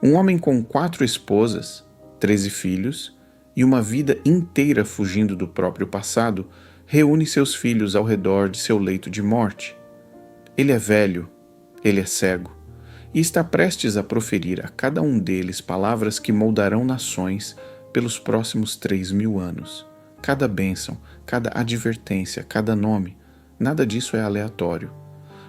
Um homem com 4 esposas, 13 filhos e uma vida inteira fugindo do próprio passado, reúne seus filhos ao redor de seu leito de morte. Ele é velho, ele é cego, e está prestes a proferir a cada um deles palavras que moldarão nações pelos próximos 3.000 anos. Cada bênção, cada advertência, cada nome, nada disso é aleatório.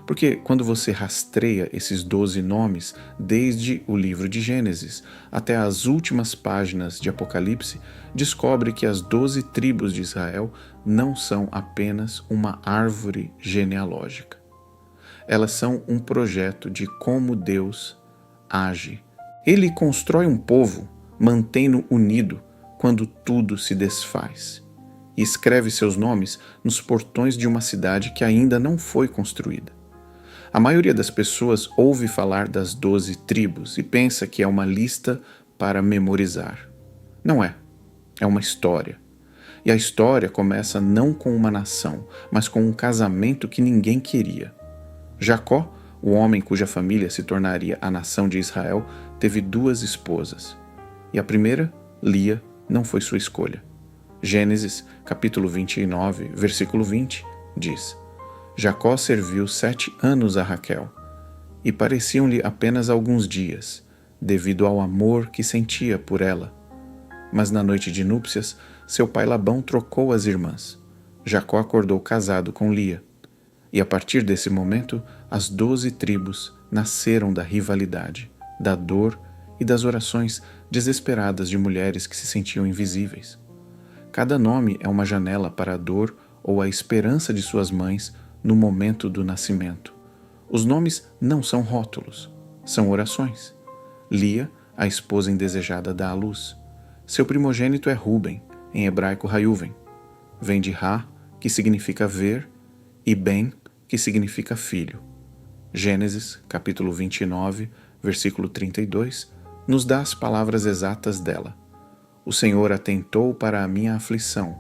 Porque quando você rastreia esses 12 nomes, desde o livro de Gênesis até as últimas páginas de Apocalipse, descobre que as 12 tribos de Israel não são apenas uma árvore genealógica. Elas são um projeto de como Deus age. Ele constrói um povo, mantém-no unido quando tudo se desfaz, e escreve seus nomes nos portões de uma cidade que ainda não foi construída. A maioria das pessoas ouve falar das 12 tribos e pensa que é uma lista para memorizar. Não é. É uma história. E a história começa não com uma nação, mas com um casamento que ninguém queria. Jacó, o homem cuja família se tornaria a nação de Israel, teve 2 esposas. E a primeira, Lia, não foi sua escolha. Gênesis, capítulo 29, versículo 20, diz: Jacó serviu 7 anos a Raquel, e pareciam-lhe apenas alguns dias, devido ao amor que sentia por ela. Mas na noite de núpcias, seu pai Labão trocou as irmãs. Jacó acordou casado com Lia. E a partir desse momento, as 12 tribos nasceram da rivalidade, da dor e das orações desesperadas de mulheres que se sentiam invisíveis. Cada nome é uma janela para a dor ou a esperança de suas mães no momento do nascimento. Os nomes não são rótulos, são orações. Lia, a esposa indesejada, dá à luz. Seu primogênito é Ruben, em hebraico Reuven. Vem de Ra, que significa ver, e Ben, que significa filho. Gênesis, capítulo 29, versículo 32, nos dá as palavras exatas dela. O Senhor atentou para a minha aflição.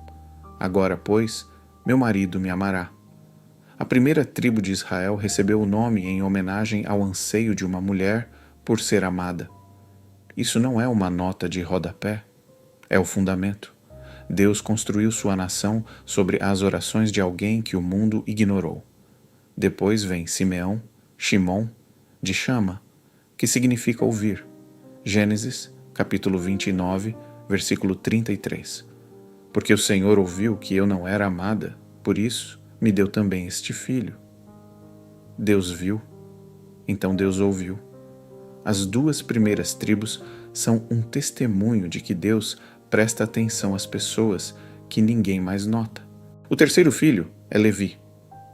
Agora, pois, meu marido me amará. A primeira tribo de Israel recebeu o nome em homenagem ao anseio de uma mulher por ser amada. Isso não é uma nota de rodapé, é o fundamento. Deus construiu sua nação sobre as orações de alguém que o mundo ignorou. Depois vem Simeão, Shimon, de chama, que significa ouvir. Gênesis, capítulo 29, versículo 33. Porque o Senhor ouviu que eu não era amada, por isso me deu também este filho. Deus viu, então Deus ouviu. As 2 primeiras tribos são um testemunho de que Deus presta atenção às pessoas que ninguém mais nota. O terceiro filho é Levi.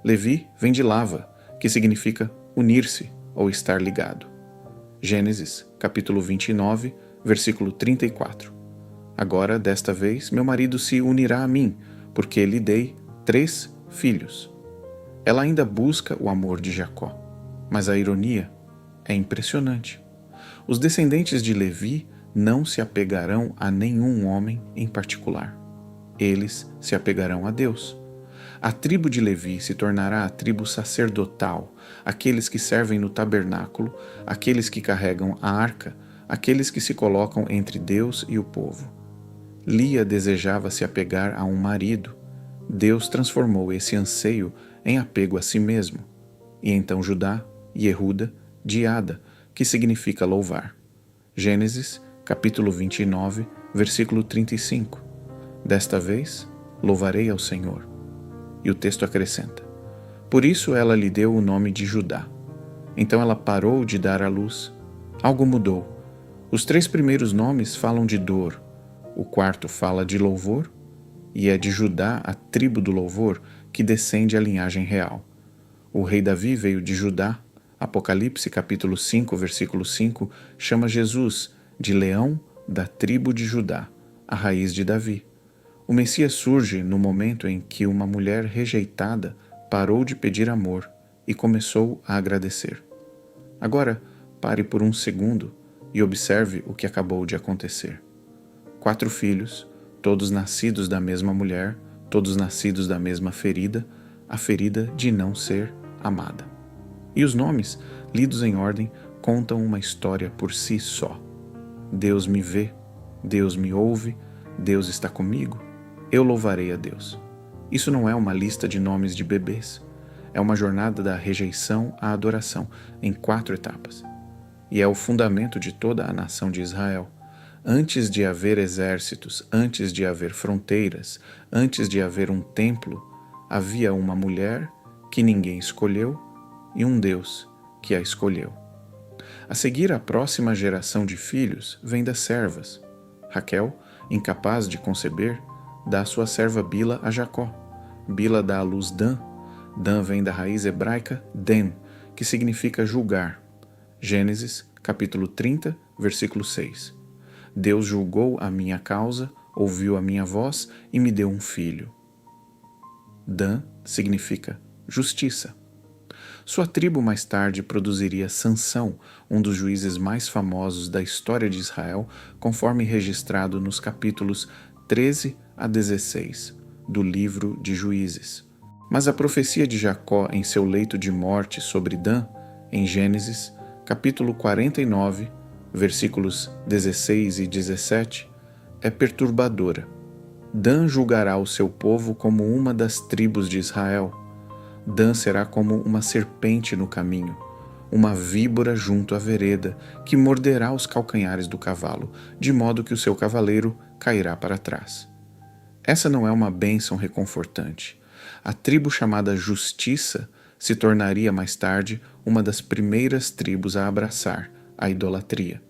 Levi vem de lava, que significa unir-se ou estar ligado. Gênesis, capítulo 29, versículo 34. Agora, desta vez, meu marido se unirá a mim, porque lhe dei 3 filhos. Ela ainda busca o amor de Jacó, mas a ironia é impressionante. Os descendentes de Levi não se apegarão a nenhum homem em particular. Eles se apegarão a Deus. A tribo de Levi se tornará a tribo sacerdotal, aqueles que servem no tabernáculo, aqueles que carregam a arca, aqueles que se colocam entre Deus e o povo. Lia desejava se apegar a um marido. Deus transformou esse anseio em apego a si mesmo. E então Judá, Yehuda, de Ada, que significa louvar. Gênesis, capítulo 29, versículo 35. Desta vez, louvarei ao Senhor. E o texto acrescenta: por isso ela lhe deu o nome de Judá. Então ela parou de dar à luz. Algo mudou. Os 3 primeiros nomes falam de dor. O 4º fala de louvor. E é de Judá, a tribo do louvor, que descende a linhagem real. O rei Davi veio de Judá. Apocalipse, capítulo 5, versículo 5, chama Jesus de leão da tribo de Judá, a raiz de Davi. O Messias surge no momento em que uma mulher rejeitada parou de pedir amor e começou a agradecer. Agora, pare por um segundo e observe o que acabou de acontecer. 4 filhos, todos nascidos da mesma mulher, todos nascidos da mesma ferida, a ferida de não ser amada. E os nomes, lidos em ordem, contam uma história por si só. Deus me vê, Deus me ouve, Deus está comigo, eu louvarei a Deus. Isso não é uma lista de nomes de bebês. É uma jornada da rejeição à adoração, em 4 etapas. E é o fundamento de toda a nação de Israel. Antes de haver exércitos, antes de haver fronteiras, antes de haver um templo, havia uma mulher que ninguém escolheu e um Deus que a escolheu. A seguir, a próxima geração de filhos vem das servas. Raquel, incapaz de conceber, dá sua serva Bila a Jacó. Bila dá à luz Dan. Dan vem da raiz hebraica den, que significa julgar. Gênesis, capítulo 30, versículo 6. Deus julgou a minha causa, ouviu a minha voz e me deu um filho. Dan significa justiça. Sua tribo mais tarde produziria Sansão, um dos juízes mais famosos da história de Israel, conforme registrado nos capítulos 13 a 16 do livro de Juízes. Mas a profecia de Jacó em seu leito de morte sobre Dan, em Gênesis, capítulo 49, versículos 16 e 17, é perturbadora. Dan julgará o seu povo como uma das tribos de Israel. Dan será como uma serpente no caminho, uma víbora junto à vereda, que morderá os calcanhares do cavalo, de modo que o seu cavaleiro cairá para trás. Essa não é uma bênção reconfortante. A tribo chamada Justiça se tornaria mais tarde uma das primeiras tribos a abraçar a idolatria.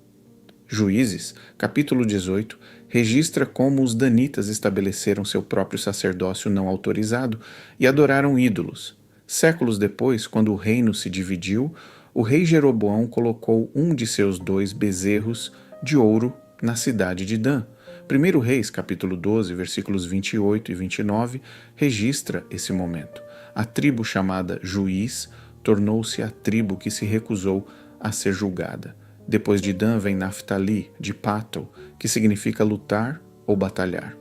Juízes, capítulo 18, registra como os danitas estabeleceram seu próprio sacerdócio não autorizado e adoraram ídolos. Séculos depois, quando o reino se dividiu, o rei Jeroboão colocou um de seus 2 bezerros de ouro na cidade de Dan. 1 Reis, capítulo 12, versículos 28 e 29, registra esse momento. A tribo chamada Juiz tornou-se a tribo que se recusou a ser julgada. Depois de Dan vem Naftali, de Pato, que significa lutar ou batalhar.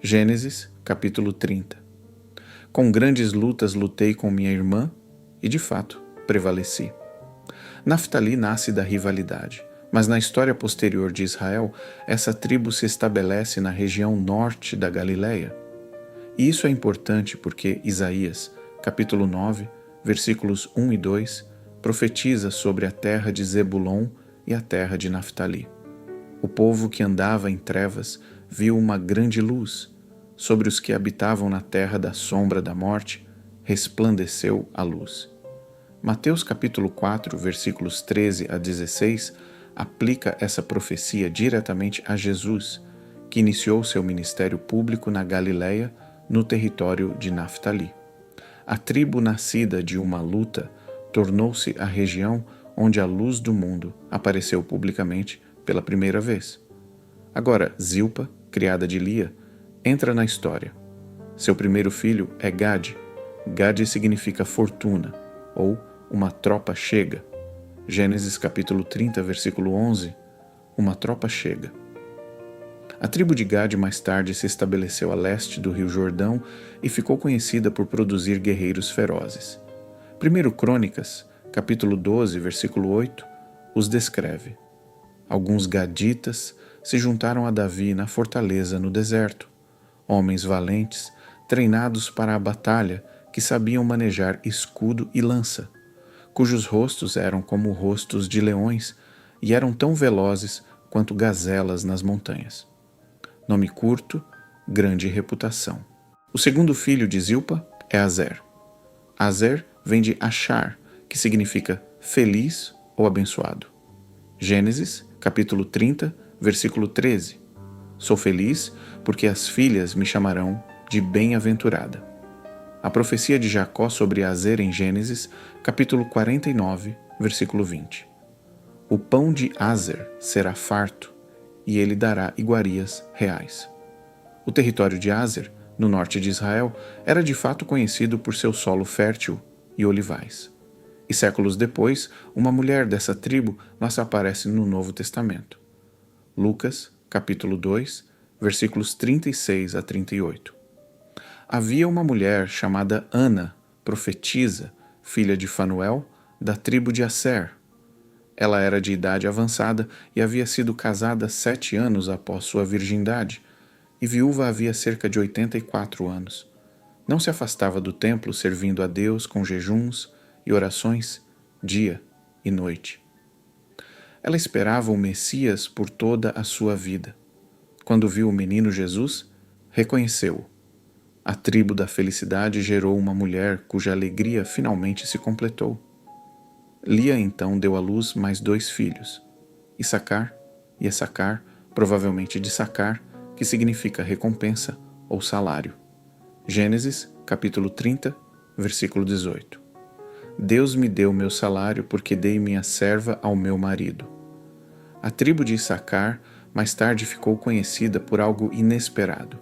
Gênesis, capítulo 30. Com grandes lutas lutei com minha irmã e, de fato, prevaleci. Naftali nasce da rivalidade, mas na história posterior de Israel, essa tribo se estabelece na região norte da Galileia. E isso é importante porque Isaías, capítulo 9, versículos 1 e 2, profetiza sobre a terra de Zebulon e a terra de Naftali. O povo que andava em trevas viu uma grande luz. Sobre os que habitavam na terra da sombra da morte, resplandeceu a luz. Mateus capítulo 4, versículos 13 a 16, aplica essa profecia diretamente a Jesus, que iniciou seu ministério público na Galileia, no território de Naftali. A tribo nascida de uma luta tornou-se a região onde a luz do mundo apareceu publicamente pela primeira vez. Agora, Zilpa, criada de Lia, entra na história. Seu primeiro filho é Gade. Gade significa fortuna, ou uma tropa chega. Gênesis capítulo 30, versículo 11, uma tropa chega. A tribo de Gade mais tarde se estabeleceu a leste do rio Jordão e ficou conhecida por produzir guerreiros ferozes. 1 Crônicas, capítulo 12, versículo 8, os descreve. Alguns gaditas se juntaram a Davi na fortaleza no deserto. Homens valentes, treinados para a batalha, que sabiam manejar escudo e lança, cujos rostos eram como rostos de leões e eram tão velozes quanto gazelas nas montanhas. Nome curto, grande reputação. O segundo filho de Zilpa é Azer. Azer vem de Achar, que significa feliz ou abençoado. Gênesis, capítulo 30, versículo 13. Sou feliz porque as filhas me chamarão de bem-aventurada. A profecia de Jacó sobre Azer em Gênesis, capítulo 49, versículo 20. O pão de Azer será farto, e ele dará iguarias reais. O território de Azer, no norte de Israel, era de fato conhecido por seu solo fértil e olivais. E séculos depois, uma mulher dessa tribo nos aparece no Novo Testamento. Lucas, capítulo 2, versículos 36 a 38. Havia uma mulher chamada Ana, profetisa, filha de Fanuel, da tribo de Asser. Ela era de idade avançada e havia sido casada 7 anos após sua virgindade, e viúva havia cerca de 84 anos. Não se afastava do templo servindo a Deus com jejuns e orações, dia e noite. Ela esperava o Messias por toda a sua vida. Quando viu o menino Jesus, reconheceu-o. A tribo da felicidade gerou uma mulher cuja alegria finalmente se completou. Lia então deu à luz mais 2 filhos, Issacar e Essacar, provavelmente de sacar, que significa recompensa ou salário. Gênesis, capítulo 30, versículo 18. Deus me deu meu salário porque dei minha serva ao meu marido. A tribo de Issacar mais tarde ficou conhecida por algo inesperado.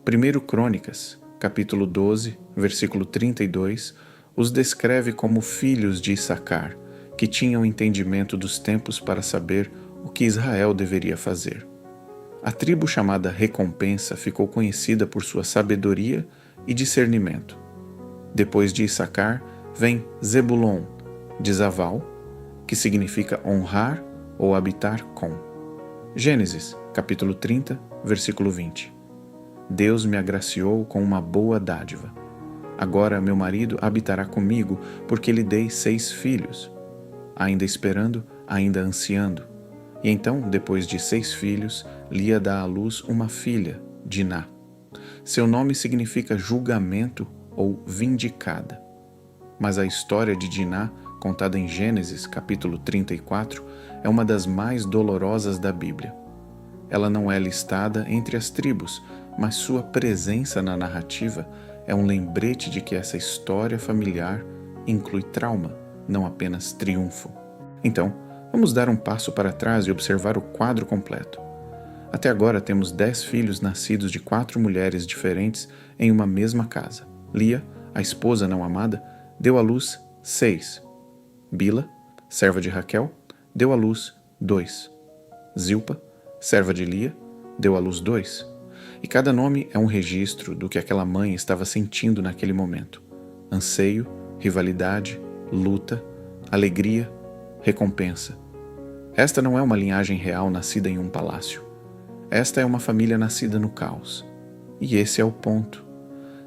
1 Crônicas, capítulo 12, versículo 32, os descreve como filhos de Issacar, que tinham entendimento dos tempos para saber o que Israel deveria fazer. A tribo chamada Recompensa ficou conhecida por sua sabedoria e discernimento. Depois de Issacar, vem Zebulon, de Zaval, que significa honrar ou habitar com. Gênesis, capítulo 30, versículo 20. Deus me agraciou com uma boa dádiva. Agora meu marido habitará comigo, porque lhe dei 6 filhos. Ainda esperando, ainda ansiando. E então, depois de 6 filhos, Lia dá à luz uma filha, Diná. Seu nome significa julgamento ou vindicada. Mas a história de Diná, contada em Gênesis, capítulo 34, é uma das mais dolorosas da Bíblia. Ela não é listada entre as tribos, mas sua presença na narrativa é um lembrete de que essa história familiar inclui trauma, não apenas triunfo. Então, vamos dar um passo para trás e observar o quadro completo. Até agora temos 10 filhos nascidos de 4 mulheres diferentes em uma mesma casa. Lia, a esposa não amada, deu à luz 6. Bila, serva de Raquel, deu à luz 2. Zilpa, serva de Lia, deu à luz 2. E cada nome é um registro do que aquela mãe estava sentindo naquele momento. Anseio, rivalidade, luta, alegria, recompensa. Esta não é uma linhagem real nascida em um palácio. Esta é uma família nascida no caos. E esse é o ponto.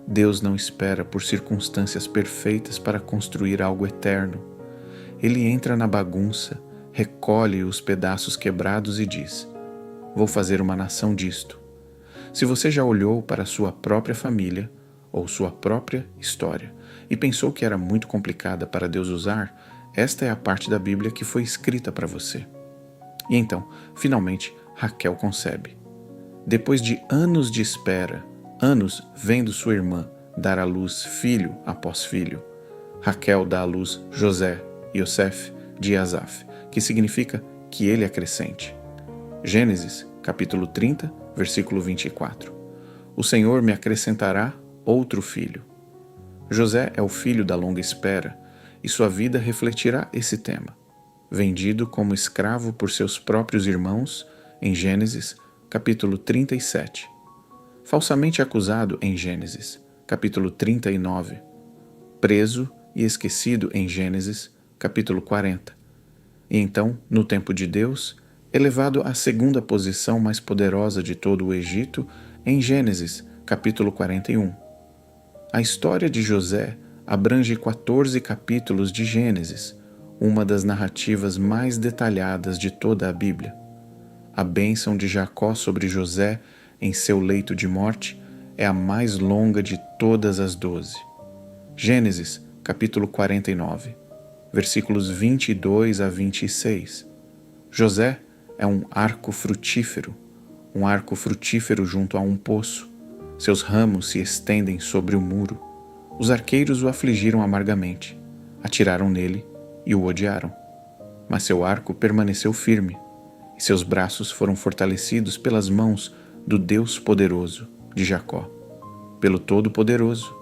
Deus não espera por circunstâncias perfeitas para construir algo eterno. Ele entra na bagunça, recolhe os pedaços quebrados e diz: vou fazer uma nação disto. Se você já olhou para sua própria família ou sua própria história e pensou que era muito complicada para Deus usar, esta é a parte da Bíblia que foi escrita para você. E então, finalmente, Raquel concebe. Depois de anos de espera, anos vendo sua irmã dar à luz filho após filho, Raquel dá à luz José, Yosef, de Asaf, que significa que ele acrescente. Gênesis, capítulo 30, versículo 24. O Senhor me acrescentará outro filho. José é o filho da longa espera, e sua vida refletirá esse tema. Vendido como escravo por seus próprios irmãos, em Gênesis, capítulo 37. Falsamente acusado em Gênesis, capítulo 39. Preso e esquecido em Gênesis, capítulo 40. E então, no tempo de Deus, elevado à segunda posição mais poderosa de todo o Egito, em Gênesis, capítulo 41. A história de José abrange 14 capítulos de Gênesis, uma das narrativas mais detalhadas de toda a Bíblia. A bênção de Jacó sobre José em seu leito de morte é a mais longa de todas as 12. Gênesis, capítulo 49, versículos 22 a 26. José é um arco frutífero junto a um poço. Seus ramos se estendem sobre o muro. Os arqueiros o afligiram amargamente, atiraram nele e o odiaram. Mas seu arco permaneceu firme, e seus braços foram fortalecidos pelas mãos do Deus poderoso de Jacó, pelo Todo-Poderoso,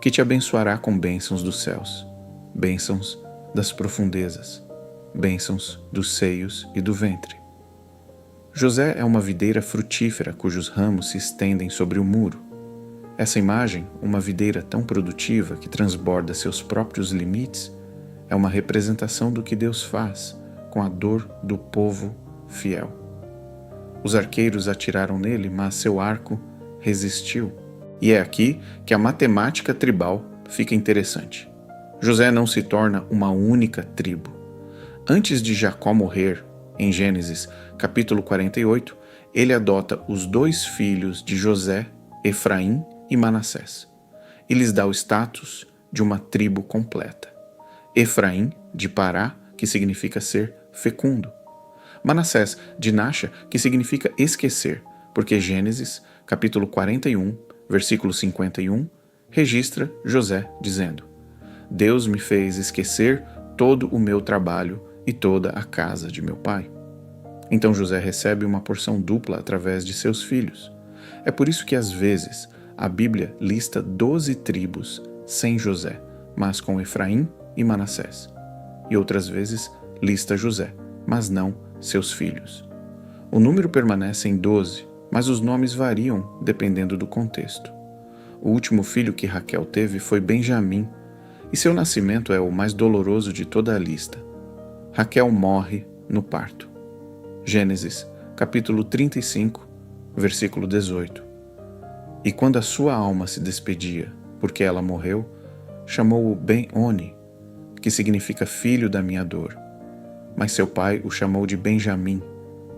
que te abençoará com bênçãos dos céus, bênçãos das profundezas, bênçãos dos seios e do ventre. José é uma videira frutífera cujos ramos se estendem sobre o muro. Essa imagem, uma videira tão produtiva que transborda seus próprios limites, é uma representação do que Deus faz com a dor do povo fiel. Os arqueiros atiraram nele, mas seu arco resistiu. E é aqui que a matemática tribal fica interessante. José não se torna uma única tribo. Antes de Jacó morrer, em Gênesis capítulo 48, ele adota os 2 filhos de José, Efraim e Manassés, e lhes dá o status de uma tribo completa. Efraim, de Pará, que significa ser fecundo. Manassés, de Naxa, que significa esquecer, porque Gênesis capítulo 41, versículo 51, registra José dizendo: Deus me fez esquecer todo o meu trabalho e toda a casa de meu pai. Então José recebe uma porção dupla através de seus filhos. É por isso que às vezes a Bíblia lista 12 tribos sem José, mas com Efraim e Manassés. E outras vezes lista José, mas não seus filhos. O número permanece em 12, mas os nomes variam dependendo do contexto. O último filho que Raquel teve foi Benjamim, e seu nascimento é o mais doloroso de toda a lista. Raquel morre no parto. Gênesis, capítulo 35, versículo 18. E quando a sua alma se despedia, porque ela morreu, chamou-o Ben-Oni, que significa filho da minha dor. Mas seu pai o chamou de Benjamim,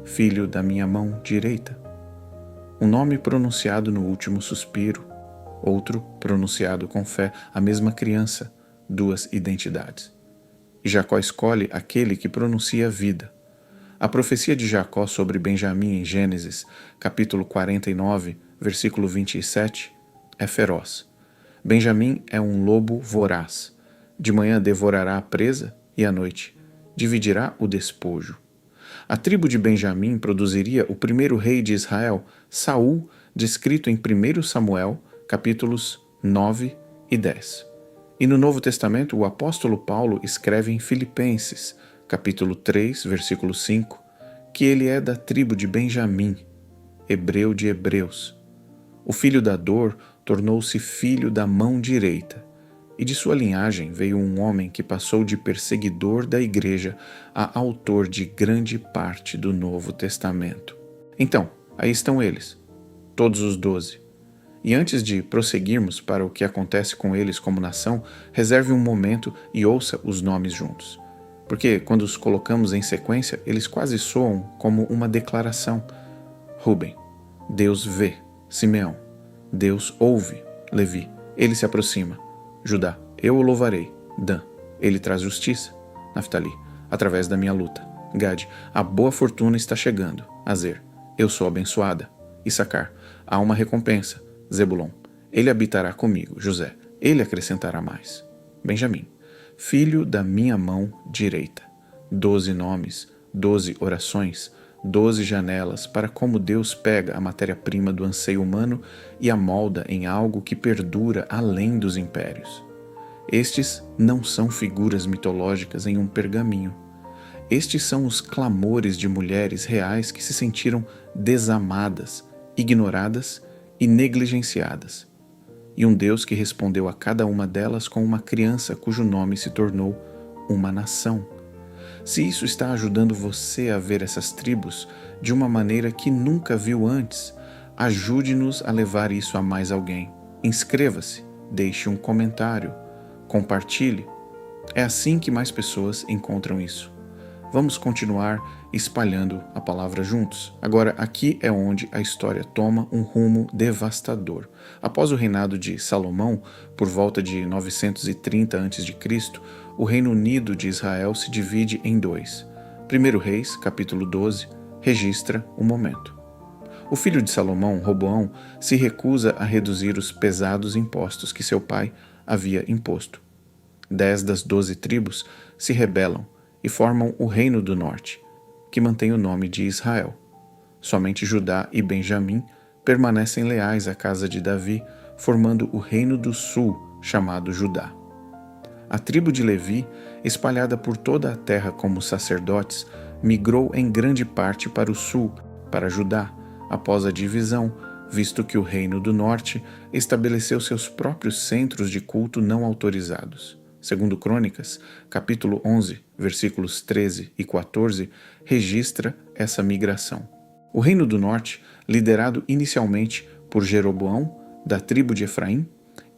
filho da minha mão direita. Um nome pronunciado no último suspiro, outro pronunciado com fé, a mesma criança, 2 identidades. E Jacó escolhe aquele que pronuncia a vida. A profecia de Jacó sobre Benjamim em Gênesis, capítulo 49, versículo 27, é feroz. Benjamim é um lobo voraz. De manhã devorará a presa e à noite dividirá o despojo. A tribo de Benjamim produziria o primeiro rei de Israel, Saul, descrito em 1 Samuel, capítulos 9 e 10. E no Novo Testamento, o apóstolo Paulo escreve em Filipenses, capítulo 3, versículo 5, que ele é da tribo de Benjamim, hebreu de hebreus. O filho da dor tornou-se filho da mão direita, e de sua linhagem veio um homem que passou de perseguidor da igreja a autor de grande parte do Novo Testamento. Então, aí estão eles, todos os 12. E antes de prosseguirmos para o que acontece com eles como nação, reserve um momento e ouça os nomes juntos. Porque quando os colocamos em sequência, eles quase soam como uma declaração. Rúben, Deus vê. Simeão, Deus ouve. Levi, ele se aproxima. Judá, eu o louvarei. Dan, ele traz justiça. Naftali, através da minha luta. Gade, a boa fortuna está chegando. Azer, eu sou abençoada. Issacar, há uma recompensa. Zebulon, ele habitará comigo. José, ele acrescentará mais. Benjamim, filho da minha mão direita. 12 nomes, 12 orações, 12 janelas para como Deus pega a matéria-prima do anseio humano e a molda em algo que perdura além dos impérios. Estes não são figuras mitológicas em um pergaminho. Estes são os clamores de mulheres reais que se sentiram desamadas, ignoradas e negligenciadas. E um Deus que respondeu a cada uma delas com uma criança cujo nome se tornou uma nação. Se isso está ajudando você a ver essas tribos de uma maneira que nunca viu antes, ajude-nos a levar isso a mais alguém. Inscreva-se, deixe um comentário, compartilhe. É assim que mais pessoas encontram isso. Vamos continuar espalhando a palavra juntos. Agora, aqui é onde a história toma um rumo devastador. Após o reinado de Salomão, por volta de 930 a.C., o Reino Unido de Israel se divide em 2. 1 Reis, capítulo 12, registra o momento. O filho de Salomão, Roboão, se recusa a reduzir os pesados impostos que seu pai havia imposto. 10 das 12 tribos se rebelam e formam o Reino do Norte, que mantém o nome de Israel. Somente Judá e Benjamim permanecem leais à casa de Davi, formando o Reino do Sul, chamado Judá. A tribo de Levi, espalhada por toda a terra como sacerdotes, migrou em grande parte para o sul, para Judá, após a divisão, visto que o Reino do Norte estabeleceu seus próprios centros de culto não autorizados. Segundo Crônicas, capítulo 11, versículos 13 e 14, registra essa migração. O Reino do Norte, liderado inicialmente por Jeroboão, da tribo de Efraim,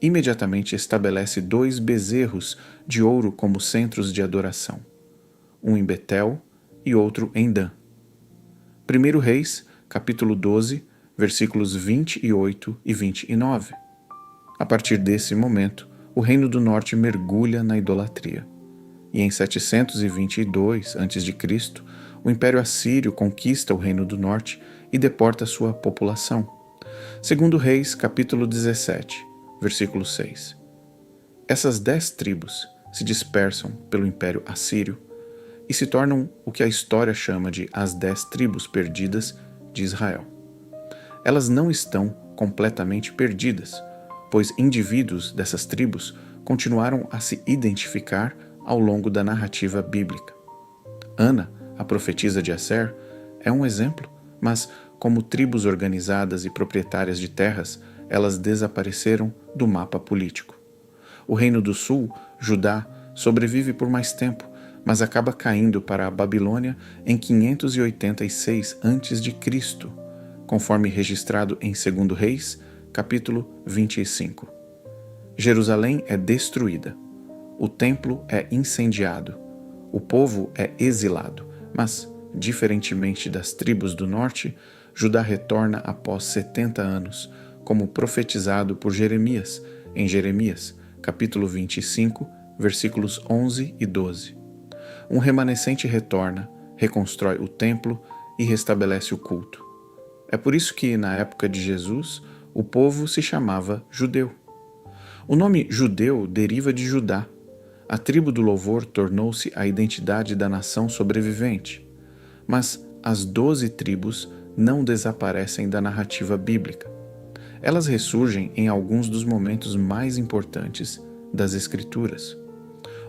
imediatamente estabelece 2 bezerros de ouro como centros de adoração, um em Betel e outro em Dan. 1 Reis, capítulo 12, versículos 28 e 29. A partir desse momento, o Reino do Norte mergulha na idolatria. E em 722 a.C., o Império Assírio conquista o Reino do Norte e deporta sua população. 2 Reis, capítulo 17, versículo 6. Essas 10 tribos se dispersam pelo Império Assírio e se tornam o que a história chama de as 10 tribos perdidas de Israel. Elas não estão completamente perdidas, pois indivíduos dessas tribos continuaram a se identificar ao longo da narrativa bíblica. Ana, a profetisa de Asser, é um exemplo, mas como tribos organizadas e proprietárias de terras, elas desapareceram do mapa político. O Reino do Sul, Judá, sobrevive por mais tempo, mas acaba caindo para a Babilônia em 586 a.C., conforme registrado em 2 Reis, capítulo 25. Jerusalém é destruída, o templo é incendiado, o povo é exilado, mas, diferentemente das tribos do norte, Judá retorna após 70 anos, como profetizado por Jeremias, em Jeremias, capítulo 25, versículos 11 e 12. Um remanescente retorna, reconstrói o templo e restabelece o culto. É por isso que, na época de Jesus, o povo se chamava judeu. O nome judeu deriva de Judá. A tribo do louvor tornou-se a identidade da nação sobrevivente. Mas as 12 tribos não desaparecem da narrativa bíblica. Elas ressurgem em alguns dos momentos mais importantes das Escrituras.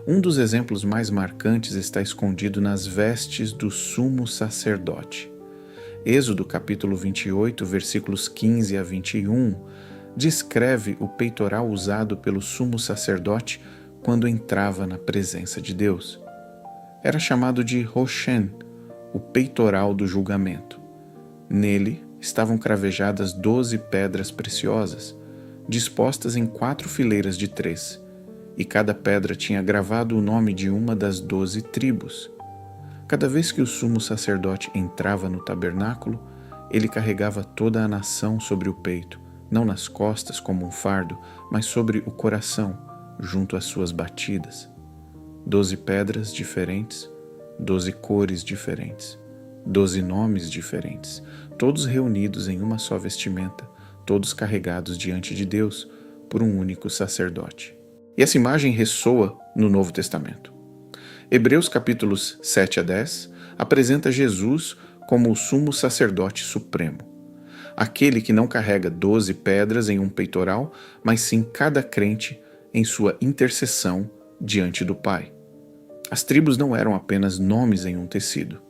Um dos exemplos mais marcantes está escondido nas vestes do sumo sacerdote. Êxodo capítulo 28, versículos 15 a 21, descreve o peitoral usado pelo sumo sacerdote quando entrava na presença de Deus. Era chamado de Roshen, o peitoral do julgamento. Nele estavam cravejadas 12 pedras preciosas, dispostas em 4 fileiras de 3, e cada pedra tinha gravado o nome de uma das 12 tribos. Cada vez que o sumo sacerdote entrava no tabernáculo, ele carregava toda a nação sobre o peito, não nas costas como um fardo, mas sobre o coração, junto às suas batidas. 12 pedras diferentes, 12 cores diferentes, 12 nomes diferentes, todos reunidos em uma só vestimenta, todos carregados diante de Deus por um único sacerdote. E essa imagem ressoa no Novo Testamento. Hebreus capítulos 7 a 10 apresenta Jesus como o sumo sacerdote supremo, aquele que não carrega 12 pedras em um peitoral, mas sim cada crente em sua intercessão diante do Pai. As tribos não eram apenas nomes em um tecido,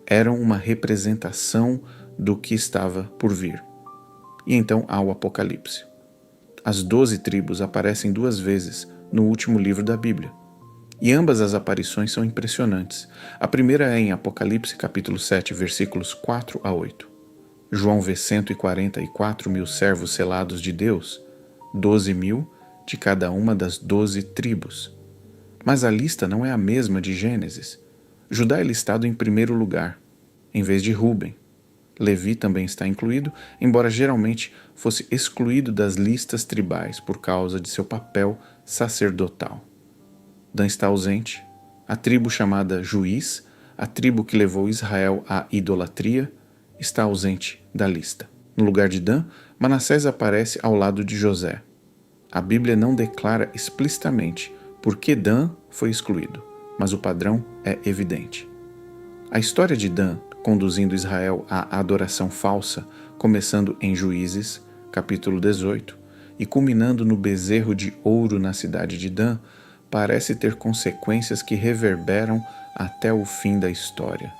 eram uma representação do que estava por vir. E então há o Apocalipse. As 12 tribos aparecem 2 vezes no último livro da Bíblia. E ambas as aparições são impressionantes. A primeira é em Apocalipse capítulo 7, versículos 4 a 8. João vê 144.000 servos selados de Deus, 12.000 de cada uma das 12 tribos. Mas a lista não é a mesma de Gênesis. Judá é listado em primeiro lugar, em vez de Rúben. Levi também está incluído, embora geralmente fosse excluído das listas tribais por causa de seu papel sacerdotal. Dan está ausente, a tribo chamada Juiz, a tribo que levou Israel à idolatria, está ausente da lista. No lugar de Dan, Manassés aparece ao lado de José. A Bíblia não declara explicitamente por que Dan foi excluído, mas o padrão é evidente. A história de Dan conduzindo Israel à adoração falsa, começando em Juízes, capítulo 18, e culminando no bezerro de ouro na cidade de Dan, parece ter consequências que reverberam até o fim da história.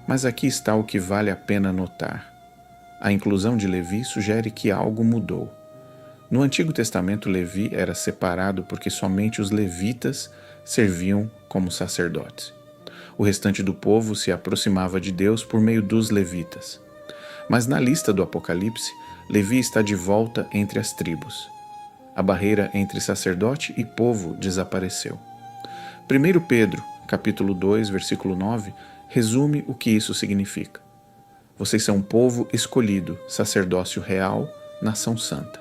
Mas aqui está o que vale a pena notar. A inclusão de Levi sugere que algo mudou. No Antigo Testamento, Levi era separado porque somente os levitas serviam como sacerdotes. O restante do povo se aproximava de Deus por meio dos levitas. Mas na lista do Apocalipse, Levi está de volta entre as tribos. A barreira entre sacerdote e povo desapareceu. 1 Pedro, capítulo 2, versículo 9, resume o que isso significa. Vocês são um povo escolhido, sacerdócio real, nação santa.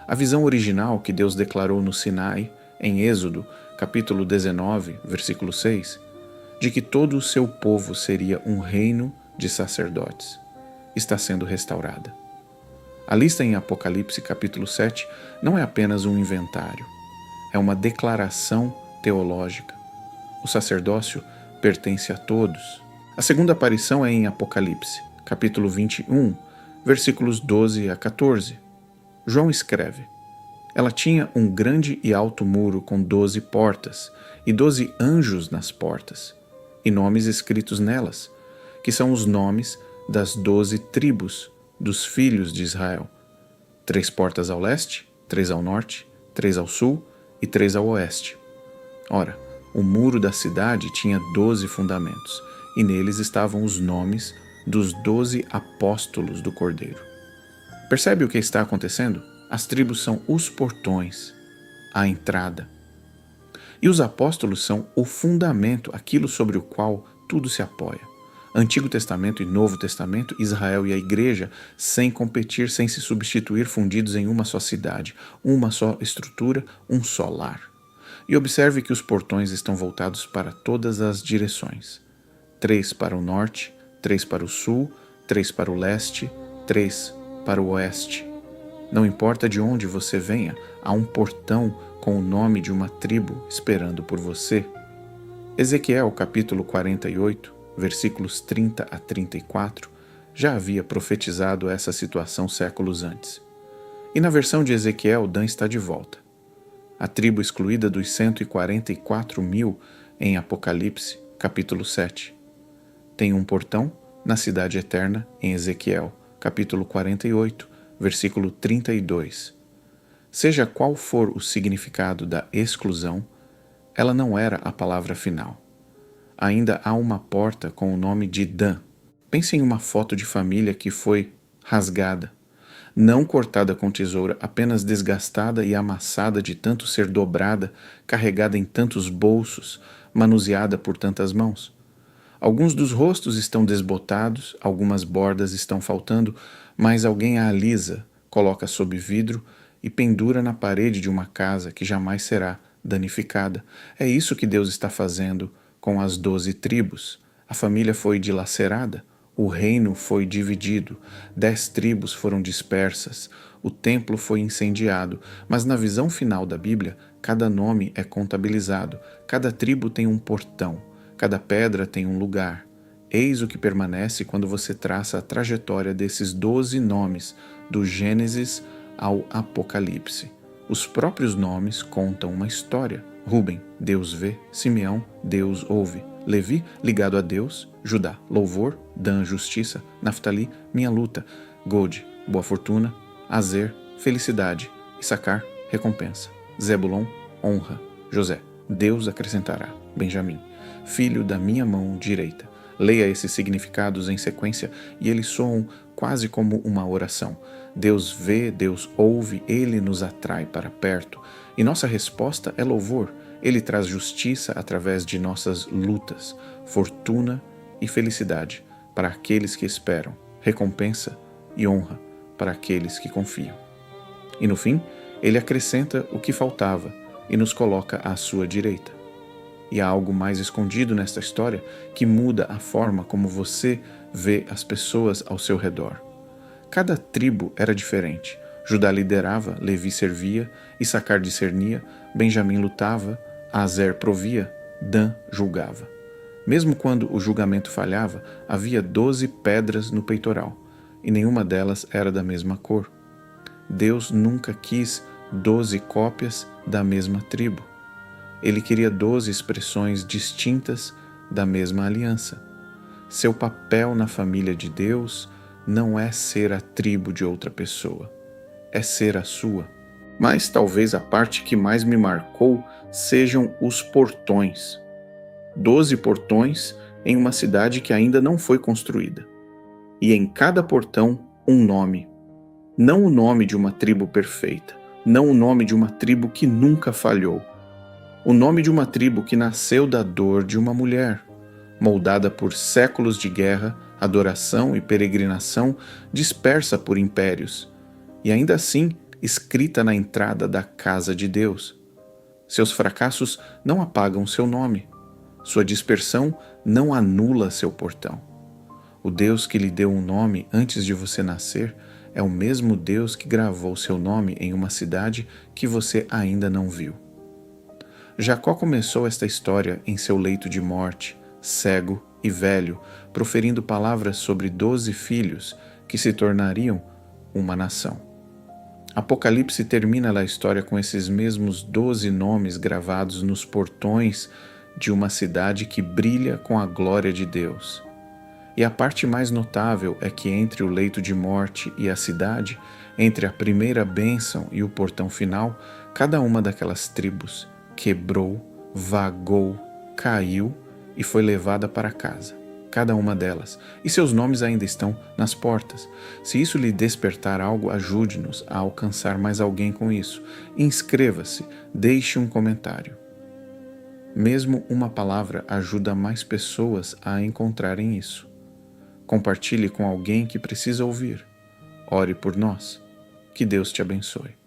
A visão original que Deus declarou no Sinai, em Êxodo, capítulo 19, versículo 6, de que todo o seu povo seria um reino de sacerdotes, está sendo restaurada. A lista em Apocalipse, capítulo 7, não é apenas um inventário, é uma declaração teológica. O sacerdócio pertence a todos. A segunda aparição é em Apocalipse, capítulo 21, versículos 12 a 14. João escreve: Ela tinha um grande e alto muro com 12 portas e 12 anjos nas portas, e nomes escritos nelas, que são os nomes das 12 tribos dos filhos de Israel. 3 portas ao leste, 3 ao norte, 3 ao sul e 3 ao oeste. Ora, o muro da cidade tinha 12 fundamentos, e neles estavam os nomes dos 12 apóstolos do Cordeiro. Percebe o que está acontecendo? As tribos são os portões, a entrada. E os apóstolos são o fundamento, aquilo sobre o qual tudo se apoia. Antigo Testamento e Novo Testamento, Israel e a Igreja, sem competir, sem se substituir, fundidos em uma só cidade, uma só estrutura, um só lar. E observe que os portões estão voltados para todas as direções. 3 para o norte, 3 para o sul, 3 para o leste, 3 para o oeste. Não importa de onde você venha, há um portão com o nome de uma tribo esperando por você. Ezequiel, capítulo 48, versículos 30 a 34, já havia profetizado essa situação séculos antes. E na versão de Ezequiel, Dan está de volta. A tribo excluída dos 144.000 em Apocalipse, capítulo 7. Tem um portão na cidade eterna em Ezequiel, capítulo 48, versículo 32. Seja qual for o significado da exclusão, ela não era a palavra final. Ainda há uma porta com o nome de Dan. Pense em uma foto de família que foi rasgada, não cortada com tesoura, apenas desgastada e amassada de tanto ser dobrada, carregada em tantos bolsos, manuseada por tantas mãos. Alguns dos rostos estão desbotados, algumas bordas estão faltando, mas alguém a alisa, coloca sob vidro e pendura na parede de uma casa que jamais será danificada. É isso que Deus está fazendo com as 12 tribos. A família foi dilacerada, o reino foi dividido, 10 tribos foram dispersas, o templo foi incendiado, mas na visão final da Bíblia, cada nome é contabilizado, cada tribo tem um portão, cada pedra tem um lugar. Eis o que permanece quando você traça a trajetória desses 12 nomes, do Gênesis ao Apocalipse. Os próprios nomes contam uma história. Rúben, Deus vê. Simeão, Deus ouve. Levi, ligado a Deus. Judá, louvor. Dan, justiça. Naftali, minha luta. Gode, boa fortuna. Azer, felicidade. Issacar, recompensa. Zebulon, honra. José, Deus acrescentará. Benjamim, filho da minha mão direita. Leia esses significados em sequência e eles soam quase como uma oração. Deus vê, Deus ouve, Ele nos atrai para perto. E nossa resposta é louvor. Ele traz justiça através de nossas lutas, fortuna e felicidade para aqueles que esperam, recompensa e honra para aqueles que confiam. E no fim, Ele acrescenta o que faltava e nos coloca à sua direita. E há algo mais escondido nesta história que muda a forma como você vê as pessoas ao seu redor. Cada tribo era diferente. Judá liderava, Levi servia, Issacar discernia, Benjamim lutava, Azer provia, Dan julgava. Mesmo quando o julgamento falhava, havia 12 pedras no peitoral, e nenhuma delas era da mesma cor. Deus nunca quis 12 cópias da mesma tribo. Ele queria 12 expressões distintas da mesma aliança. Seu papel na família de Deus não é ser a tribo de outra pessoa, é ser a sua. mas talvez a parte que mais me marcou sejam os portões. 12 portões em uma cidade que ainda não foi construída. E em cada portão, um nome. Não o nome de uma tribo perfeita, não o nome de uma tribo que nunca falhou. O nome de uma tribo que nasceu da dor de uma mulher, moldada por séculos de guerra, adoração e peregrinação dispersa por impérios, e ainda assim escrita na entrada da casa de Deus. Seus fracassos não apagam seu nome. Sua dispersão não anula seu portão. O Deus que lhe deu um nome antes de você nascer é o mesmo Deus que gravou seu nome em uma cidade que você ainda não viu. Jacó começou esta história em seu leito de morte, cego e velho, proferindo palavras sobre 12 filhos que se tornariam uma nação. Apocalipse termina a história com esses mesmos 12 nomes gravados nos portões de uma cidade que brilha com a glória de Deus. E a parte mais notável é que entre o leito de morte e a cidade, entre a primeira bênção e o portão final, cada uma daquelas tribos quebrou, vagou, caiu e foi levada para casa. Cada uma delas, e seus nomes ainda estão nas portas. Se isso lhe despertar algo, ajude-nos a alcançar mais alguém com isso. Inscreva-se, deixe um comentário. Mesmo uma palavra ajuda mais pessoas a encontrarem isso. Compartilhe com alguém que precisa ouvir. Ore por nós. Que Deus te abençoe.